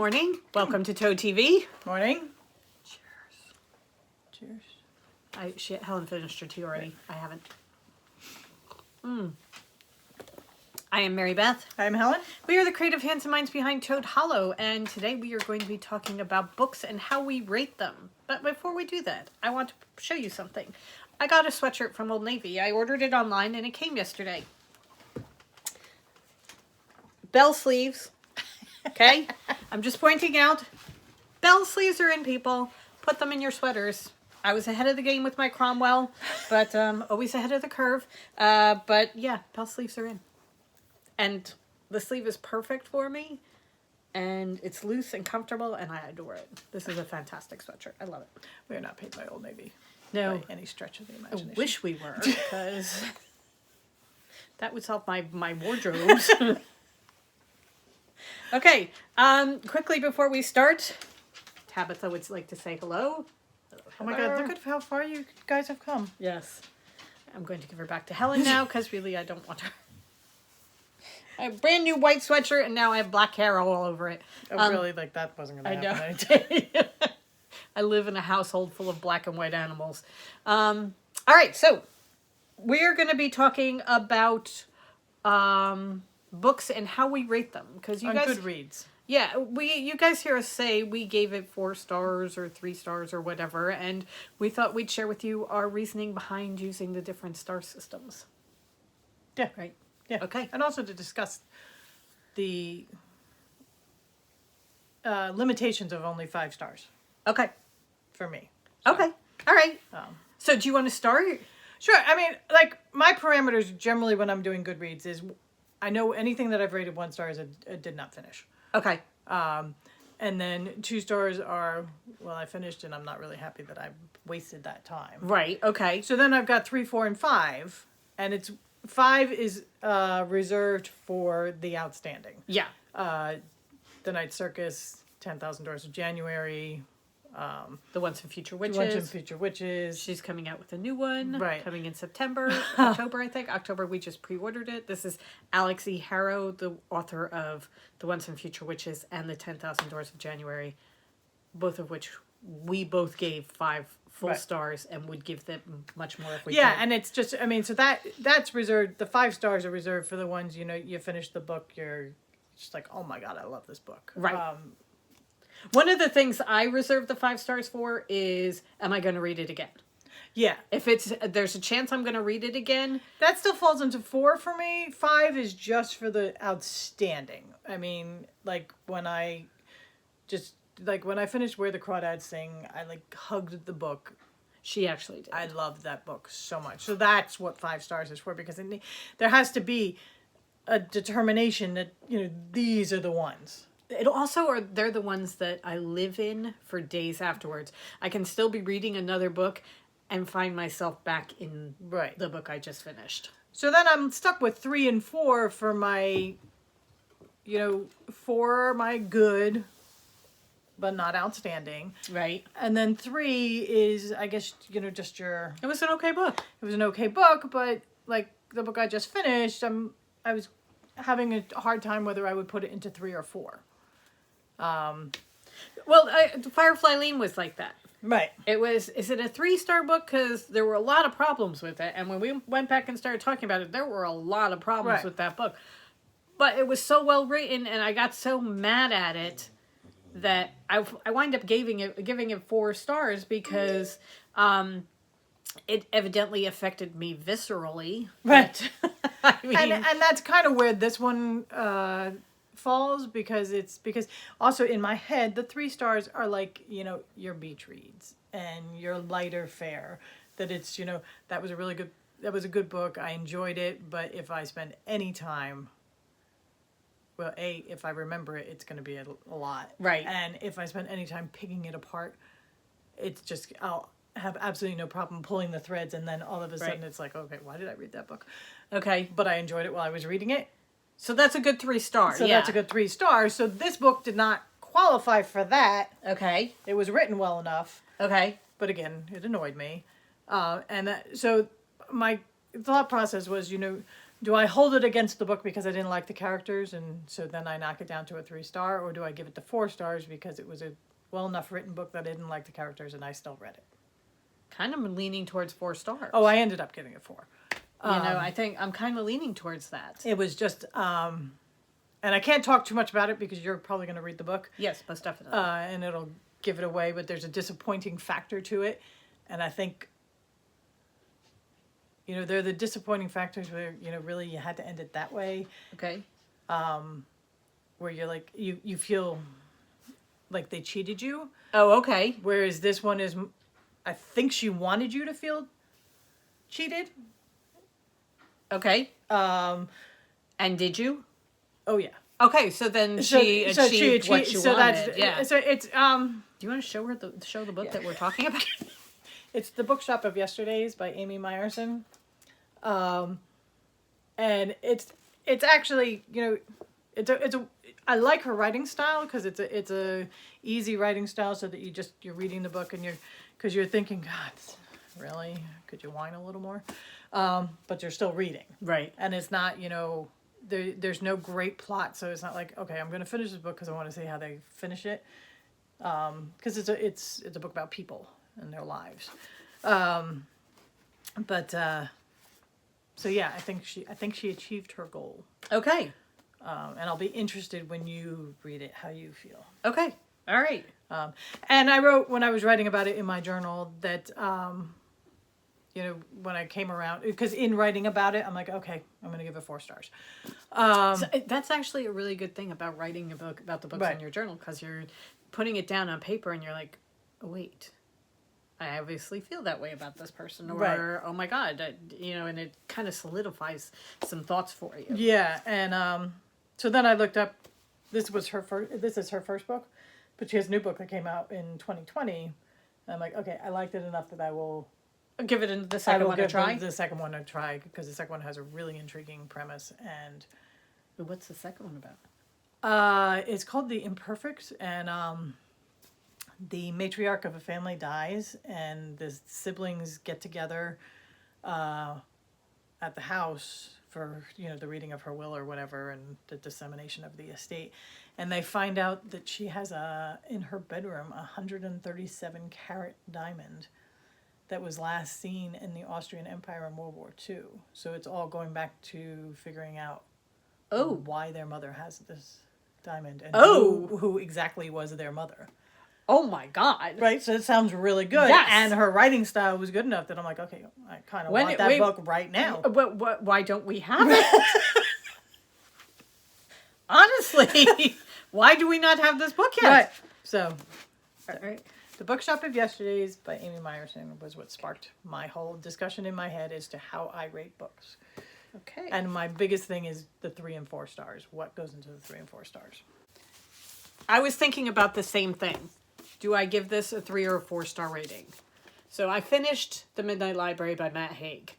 morning. Welcome to Toad TV. Morning. Cheers. Helen finished her tea already. I haven't. I am Mary Beth. I'm Helen. We are the creative hands and minds behind Toad Hollow, and today we are going to be talking about books and how we rate them. But before we do that, I want to show you something. I got a sweatshirt from Old Navy. I ordered it online and it came yesterday. Bell sleeves. Okay? I'm just pointing out, bell sleeves are in, people. Put them in your sweaters. I was ahead of the game with my Cromwell, but always ahead of the curve. But yeah, bell sleeves are in. And the sleeve is perfect for me. And it's loose and comfortable, and I adore it. This is a fantastic sweatshirt. I love it. We are not paid by Old Navy. No. By any stretch of the imagination. I wish we were, because that would solve my wardrobes. Okay, quickly before we start, Tabitha would like to say hello. Oh my God, look at how far you guys have come. Yes. I'm going to give her back to Helen now, because really I don't want her. I have a brand new white sweatshirt, and now I have black hair all over it. Oh, really? Like, that wasn't going to happen. I know. I live in a household full of black and white animals. All right, so we're going to be talking about books and how we rate them, because you guys Goodreads. Yeah, you guys hear us say we gave it 4 stars or 3 stars or whatever, and we thought we'd share with you our reasoning behind using the different star systems. Yeah. Right? Yeah. Okay. And also to discuss the limitations of only 5 stars Okay. for me. Okay. All right. So do you want to start? Sure. I mean, like, my parameters generally when I'm doing Goodreads is I know anything that I've rated 1 star is a did not finish. Okay. And then 2 stars are, well, I finished and I'm not really happy that I wasted that time. Right. Okay. So then I've got 3, 4, and 5, and it's 5 is reserved for the outstanding. Yeah. The Night Circus, 10,000 Doors of January. The Once and Future Witches. Once and Future Witches. She's coming out with a new one. Right. Coming in September. October, I think. October, we just pre-ordered it. This is Alex E. Harrow, the author of The Once and Future Witches and The 10,000 Doors of January. Both of which we both gave 5 full stars and would give them much more if we could. And it's just, I mean, so that's reserved, the 5 stars are reserved for the ones, you know, you finish the book, you're just like, oh my God, I love this book. Right. One of the things I reserve the 5 stars for is, am I going to read it again? Yeah. If there's a chance I'm going to read it again. That still falls into 4 for me. 5 is just for the outstanding. I mean, like when I finished Where the Crawdads Sing, I like hugged the book. She actually did. I loved that book so much. So that's what 5 stars is for, because there has to be a determination that, you know, these are the ones. They're the ones that I live in for days afterwards. I can still be reading another book and find myself back in the book I just finished. So then I'm stuck with 3 and 4 for my, you know, 4 my good, but not outstanding. Right. And then 3 is, I guess, you know, just your... It was an okay book. It was an okay book, but like the book I just finished, I was having a hard time whether I would put it into 3 or 4. Well, Firefly Lane was like that. Right. Is it a 3-star book? Because there were a lot of problems with it. And when we went back and started talking about it, there were a lot of problems with that book. But it was so well written, and I got so mad at it that I wind up giving it 4 stars because it evidently affected me viscerally. Right. I mean, and that's kind of where this one falls, because also in my head the 3 stars are like, you know, your beach reads and your lighter fare, that it's, you know, that was a good book, I enjoyed it, but if I spend any time, well, if I remember it, it's going to be a lot, right? And if I spend any time picking it apart, it's just, I'll have absolutely no problem pulling the threads, and then all of a sudden it's like, okay, why did I read that book? Okay, but I enjoyed it while I was reading it. So that's a good 3 stars. So that's a good 3 stars. So this book did not qualify for that. Okay. It was written well enough. Okay. But again, it annoyed me. So my thought process was, you know, do I hold it against the book because I didn't like the characters, and so then I knock it down to a 3-star, or do I give it the 4 stars because it was a well enough written book that I didn't like the characters and I still read it? Kind of leaning towards 4 stars. Oh, I ended up giving it 4. I think I'm kind of leaning towards that. It was just, and I can't talk too much about it because you're probably going to read the book. Yes, most definitely. And it'll give it away, but there's a disappointing factor to it. And I think, they're the disappointing factors where, really you had to end it that way. Okay. Where you're like, you feel like they cheated you. Oh, okay. Whereas this one is, I think she wanted you to feel cheated. Okay. And did you? Oh, yeah. Okay, so then she achieved what she wanted. Yeah. So it's Do you want to show her the book that we're talking about? It's The Bookshop of Yesterdays by Amy Meyerson. And it's actually, I like her writing style because it's a easy writing style, so that you're reading the book and you're thinking, God, really? Could you whine a little more? But you're still reading. Right. And it's not, there's no great plot, so it's not like, okay, I'm going to finish this book because I want to see how they finish it. Because it's a book about people and their lives. So yeah, I think she achieved her goal. Okay. And I'll be interested when you read it, how you feel. Okay. All right. And I wrote, when I was writing about it in my journal, that, when I came around, because in writing about it, I'm like, okay, I'm going to give it 4 stars. So that's actually a really good thing about writing a book about the books Right. in your journal, because you're putting it down on paper and you're like, oh, wait, I obviously feel that way about this person, or Right. oh my God, and it kind of solidifies some thoughts for you. Yeah, and so then I looked up. This is her first book, but she has a new book that came out in 2020. And I'm like, okay, I liked it enough that I will Give it the second one a try. The second one a try, because the second one has a really intriguing premise. And what's the second one about? it's called The Imperfect, and the matriarch of a family dies, and the siblings get together at the house for the reading of her will or whatever, and the dissemination of the estate, and they find out that she has in her bedroom 137 carat diamond that was last seen in the Austrian Empire in World War II. So it's all going back to figuring out why their mother has this diamond, and who exactly was their mother. Oh my God. Right, so it sounds really good. Yes. And her writing style was good enough that I'm like, okay, I kind of want that book right now. Why don't we have it? Honestly, why do we not have this book yet? Right. So, All right. The Bookshop of Yesterdays by Amy Meyerson was what sparked my whole discussion in my head as to how I rate books. Okay. And my biggest thing is the 3 and 4 stars. What goes into the 3 and 4 stars? I was thinking about the same thing. Do I give this a 3 or a 4 star rating? So I finished The Midnight Library by Matt Haig.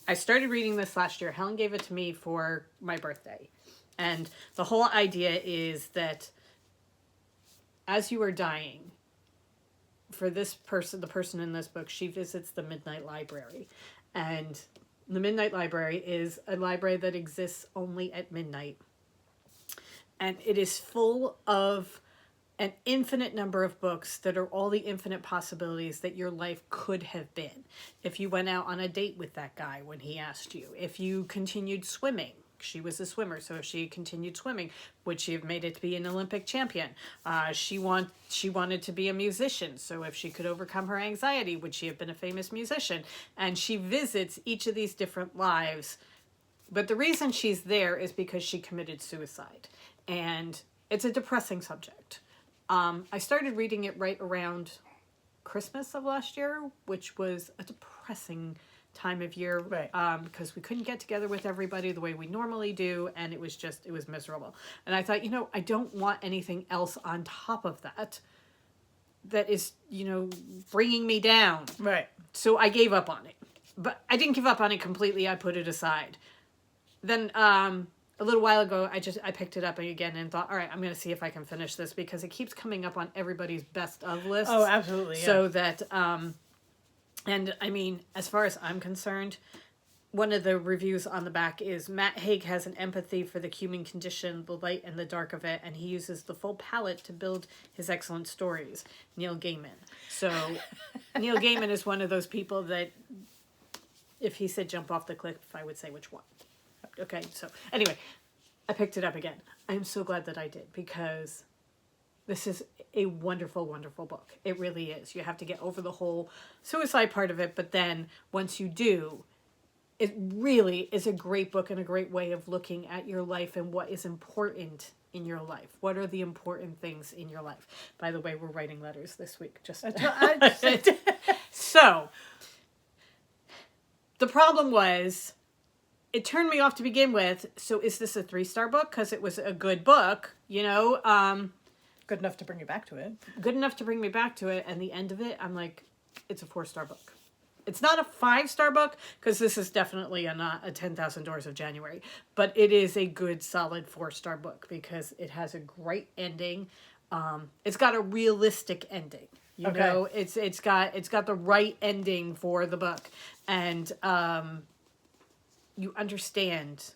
I started reading this last year. Helen gave it to me for my birthday. And the whole idea is that as you are dying, for this person, the person in this book, she visits the Midnight Library. And the Midnight Library is a library that exists only at midnight. And it is full of an infinite number of books that are all the infinite possibilities that your life could have been. If you went out on a date with that guy when he asked you, if you continued swimming, she was a swimmer, so if she continued swimming, would she have made it to be an Olympic champion? She wanted to be a musician, so if she could overcome her anxiety, would she have been a famous musician? And she visits each of these different lives, but the reason she's there is because she committed suicide, and it's a depressing subject. I started reading it right around Christmas of last year, which was a depressing time of year, Right. Because we couldn't get together with everybody the way we normally do, and it was miserable. And I thought, I don't want anything else on top of that is, bringing me down. Right. So I gave up on it. But I didn't give up on it completely. I put it aside. Then a little while ago, I picked it up again and thought, all right, I'm going to see if I can finish this, because it keeps coming up on everybody's best of lists. Oh, absolutely. Yeah. So that, and I mean, as far as I'm concerned, one of the reviews on the back is Matt Haig has an empathy for the human condition, the light and the dark of it, and he uses the full palette to build his excellent stories. Neil Gaiman. So Neil Gaiman is one of those people that if he said jump off the cliff, I would say which one. Okay, so anyway, I picked it up again. I'm so glad that I did because this is a wonderful, wonderful book. It really is. You have to get over the whole suicide part of it, but then once you do, it really is a great book and a great way of looking at your life and what is important in your life. What are the important things in your life? By the way, we're writing letters this week. So, the problem was, it turned me off to begin with. So is this a 3-star book? Because it was a good book, you know. Good enough to bring you back to it. Good enough to bring me back to it. And the end of it, I'm like, it's a 4-star book. It's not a 5-star book, because this is definitely not a 10,000 Doors of January. But it is a good, solid 4-star book, because it has a great ending. It's got a realistic ending. You know, it's got the right ending for the book. And you understand,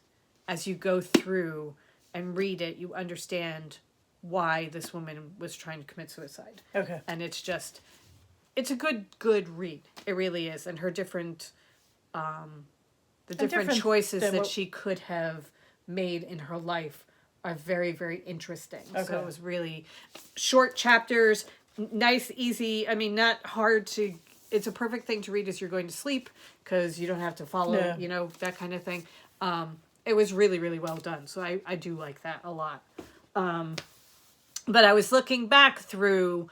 as you go through and read it, you understand why this woman was trying to commit suicide. Okay. And it's just... It's a good read. It really is. And her different, different choices that she could have made in her life are very, very interesting. Okay. So it was really short chapters, nice, easy. I mean, not hard to, it's a perfect thing to read as you're going to sleep because you don't have to follow, you know, that kind of thing. It was really, really well done. So I do like that a lot. But I was looking back through,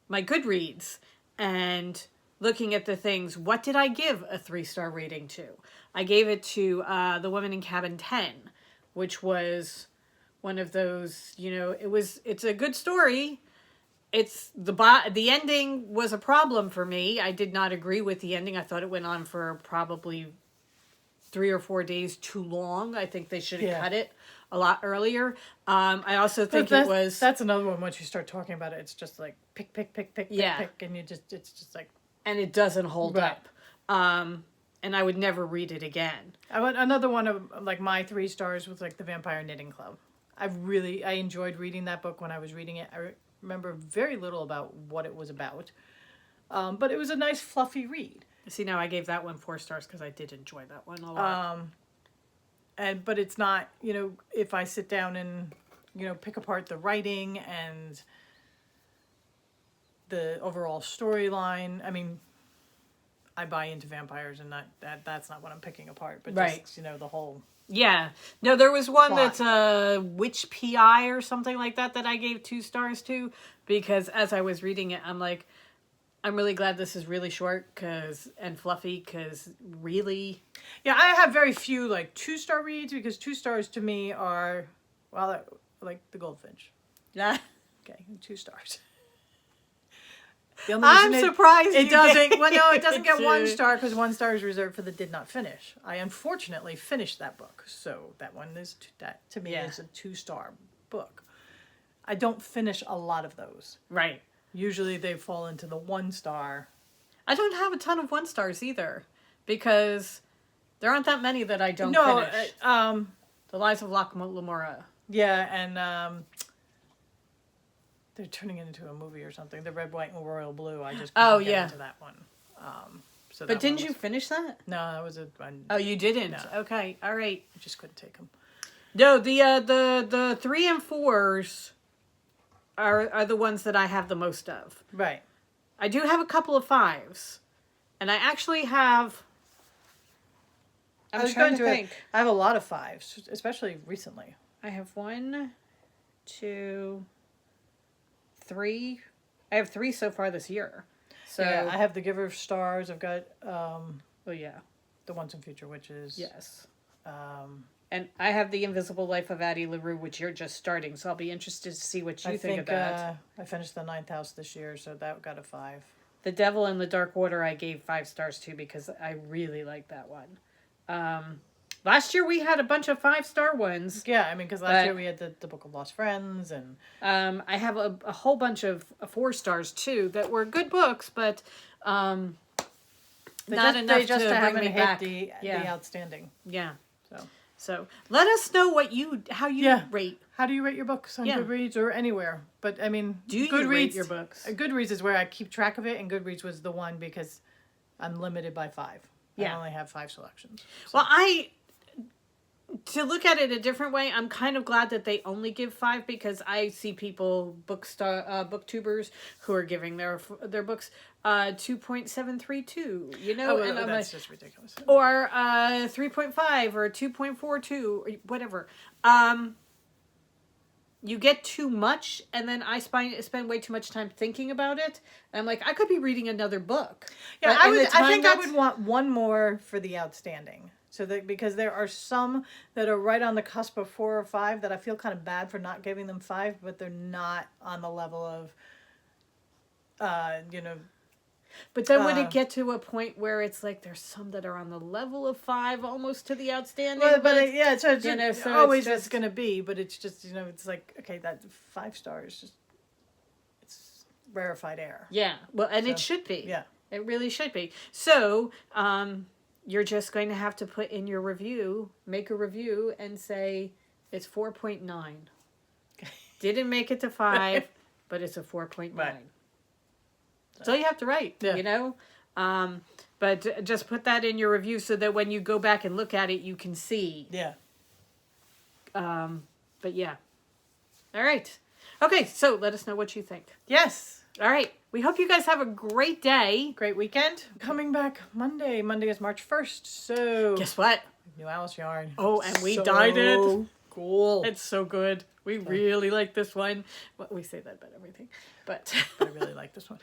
my Goodreads and looking at the things. What did I give a 3-star rating to? I gave it to The Woman in Cabin 10, which was one of those, you know, it's a good story. It's the ending was a problem for me. I did not agree with the ending. I thought it went on for probably 3 or 4 days too long. I think they should have cut it a lot earlier. I also think that's another one. Once you start talking about it, it's just like pick, and it's just like, and it doesn't hold up. And I would never read it again. Another one of like my 3 stars was like The Vampire Knitting Club. I enjoyed reading that book when I was reading it. I remember very little about what it was about, but it was a nice fluffy read. See, now I gave that one 4 stars because I did enjoy that one a lot. But it's not, you know, if I sit down and, you know, pick apart the writing and the overall storyline. I mean, I buy into vampires and that's not what I'm picking apart, but just, you know, the whole... Yeah. No, there was one that's Witch PI or something like that I gave 2 stars to, because as I was reading it, I'm like, I'm really glad this is really short and fluffy, because really... Yeah, I have very few, like, 2-star reads, because 2 stars to me are, well, like The Goldfinch. Yeah. Okay, 2 stars. I'm surprised it doesn't. Well, no, it doesn't get 1 star, because 1 star is reserved for the did not finish. I unfortunately finished that book, so that one is that to me is a 2-star book. I don't finish a lot of those. Right. Usually they fall into the 1 star. I don't have a ton of 1 stars either, because there aren't that many that I don't finish. The Lies of Locke Lamora. Yeah, and they're turning it into a movie or something. The Red, White, and Royal Blue. I just couldn't get into that one. But didn't you finish that? No, that was Oh, you didn't? No. Okay, all right. I just couldn't take them. No, the 3 and 4s are the ones that I have the most of. Right. I do have a couple of 5s, and I actually have... I'm trying to think. I have a lot of 5s, especially recently. I have 1, 2, 3. I have 3 so far this year. So yeah, I have The Giver of Stars. I've got The Once and Future Witches. Yes. And I have The Invisible Life of Addie LaRue, which you're just starting, so I'll be interested to see what you think of that. I finished The Ninth House this year, so that got a 5. The Devil in the Dark Water I gave 5 stars to, because I really like that one. Last year we had a bunch of 5-star ones. Yeah, I mean, because last year we had the Book of Lost Friends, and... I have a whole bunch of 4 stars, too, that were good books, but Not enough they just to bring haven't me hit back. the Yeah. outstanding. Yeah. So So let us know how you rate. how do you rate your books on Yeah. Goodreads or anywhere? But I mean, Do you Goodreads, rate your books? Goodreads is where I keep track of it, and Goodreads was the one because I'm limited by 5. Yeah. I only have 5 selections. Well, to look at it a different way, I'm kind of glad that they only give 5 because I see people, booktubers, who are giving their books 2.732, you know, and I'm that's like, just ridiculous. or 3.5 or 2.42 or whatever. You get too much, and then I spend way too much time thinking about it. And I'm like, I could be reading another book. Yeah, But in the I time think I that's- would want one more for the outstanding. So that because there are some that are right on the cusp of 4 or 5 that I feel kind of bad for not giving them 5, but they're not on the level of, you know. But then would it get to a point where it's like there's some that are on the level of 5, almost to the outstanding? Yeah, so it's you know, so always it's it's going to be, but it's just, you know, it's like, okay, that 5 stars, just, it's rarefied air. Yeah, well, and it So, should be. Yeah. It really should be. So, you're just going to have to put in your review, make a review, and say it's 4.9. Didn't make it to 5, but it's a 4.9. Right. That's all you have to write, Yeah. you know? But just put that in your review so that when you go back and look at it, you can see. Yeah. But yeah. All right. Okay, so let us know what you think. Yes. All right. We hope you guys have a great day. Great weekend. Coming back Monday. Monday is March 1st. So Guess what? new Alice yarn. Oh, and we dyed it. Cool. It's so good. We really like this one. Well, we say that about everything. But I really like this one.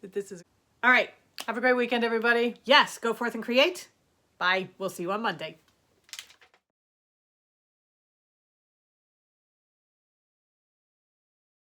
This is. all right. Have a great weekend, everybody. Yes, go forth and create. Bye. We'll see you on Monday.